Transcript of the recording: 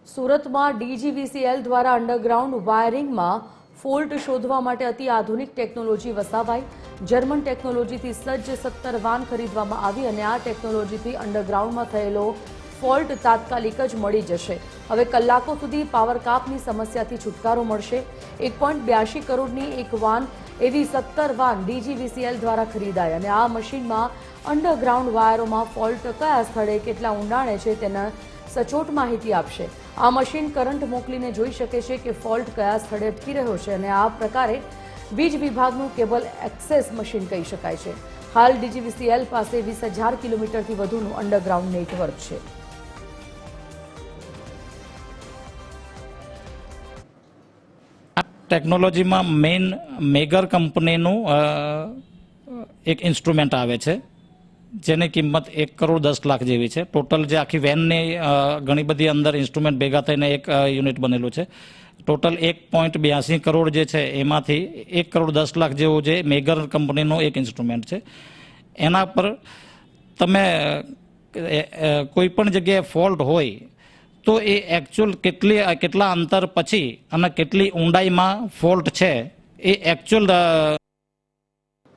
સુરતમાં ડીજીવીસીએલ દ્વારા underground વાયરિંગમાં fault શોધવા માટે અતિ આધુનિક ટેકનોલોજી વસાવાઈ. જર્મન ટેકનોલોજીથી સજ્જ 17 વાન ખરીદવામાં આવી અને આ ટેકનોલોજીથી અંડરગ્રાઉન્ડમાં થયેલો ફોલ્ટ તાત્કાલિક જ મળી જશે. હવે કલાકો સુધી પાવર કાપની સમસ્યાથી છુટકારો મળશે. 1.82 કરોડની એક વાન એવી 17 વાન ડીજીવીસીએલ દ્વારા ખરીદાય અને આ મશીનમાં અંડરગ્રાઉન્ડ વાયરોમાં ફોલ્ટ કયા સ્થળે કેટલા ઊંડાણે છે તેના સચોટ માહિતી આપશે. આ મશીન કરંટ મોકલીને જોઈ શકે છે કે ફોલ્ટ કયા સ્થળે અટકી રહ્યો છે અને આ પ્રકારે વીજ વિભાગનું કેબલ એક્સેસ મશીન કહી શકાય છે. હાલ ડીજીવીસીએલ પાસે 20,000 કિલોમીટરથી વધુનું અંડરગ્રાઉન્ડ નેટવર્ક છે. ટેકનોલોજીમાં મેઇન મેગર કંપનીનું એક ઇન્સ્ટ્રુમેન્ટ આવે છે જેની કિંમત 1 કરોડ 10 લાખ જેવી છે. ટોટલ જે આખી વેનની ઘણી બધી અંદર ઇન્સ્ટ્રુમેન્ટ ભેગા થઈને એક યુનિટ બનેલું છે. ટોટલ 1.82 કરોડ જે છે એમાંથી 1 કરોડ 10 લાખ જેવું જે મેગર કંપનીનું એક ઇન્સ્ટ્રુમેન્ટ છે. એના પર તમે કોઈ પણ જગ્યાએ ફોલ્ટ હોય તો એ એકચ્યુઅલ કેટલા અંતર પછી અને કેટલી ઊંડાઈમાં ફોલ્ટ છે એ એકચ્યુઅલ